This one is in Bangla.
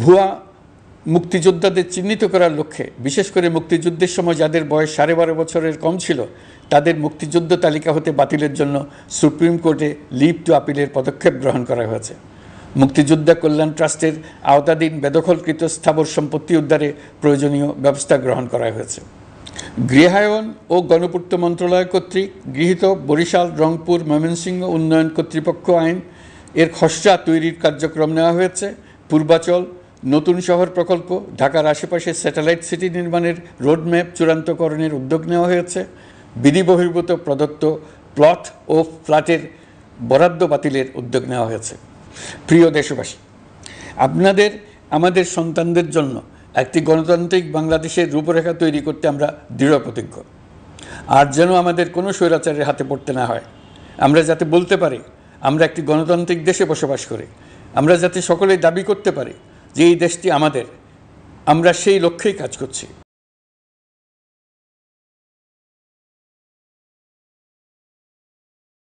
ভুয়া মুক্তিযোদ্ধাদের চিহ্নিত করার লক্ষ্যে বিশেষ করে মুক্তিযুদ্ধের সময় যাদের বয়স 12.5 বছরের কম ছিল তাদের মুক্তিযুদ্ধ তালিকা হতে বাতিলের জন্য সুপ্রিম কোর্টে লিভ টু আপিলের পদক্ষেপ গ্রহণ করা হয়েছে। মুক্তিযোদ্ধা কল্যাণ ট্রাস্টের আওতাধীন বেদখলকৃত স্থাবর সম্পত্তি উদ্ধারে প্রয়োজনীয় ব্যবস্থা গ্রহণ করা হয়েছে। গৃহায়ন ও গণপূর্ত মন্ত্রণালয় কর্তৃক গৃহীত বরিশাল, রংপুর, ময়মনসিংহ উন্নয়ন কর্তৃপক্ষ আইন এর খসড়া তৈরির কার্যক্রম নেওয়া হয়েছে। পূর্বাচল নতুন শহর প্রকল্প, ঢাকার আশেপাশে স্যাটেলাইট সিটি নির্মাণের রোডম্যাপ চূড়ান্তকরণের উদ্যোগ নেওয়া হয়েছে। বিধি বহির্ভূত প্রদত্ত প্লট ও ফ্ল্যাটের বরাদ্দ বাতিলের উদ্যোগ নেওয়া হয়েছে। প্রিয় দেশবাসী, আপনাদের আমাদের সন্তানদের জন্য একটি গণতান্ত্রিক বাংলাদেশের রূপরেখা তৈরি করতে আমরা দৃঢ় প্রতিজ্ঞ। আর যেন আমাদের কোনো স্বৈরাচারের হাতে পড়তে না হয়। আমরা যাতে বলতে পারি আমরা একটি গণতান্ত্রিক দেশে বসবাস করি, আমরা যাতে সকলেই দাবি করতে পারি যে এই দেশটি আমাদের, আমরা সেই লক্ষ্যেই কাজ করছি।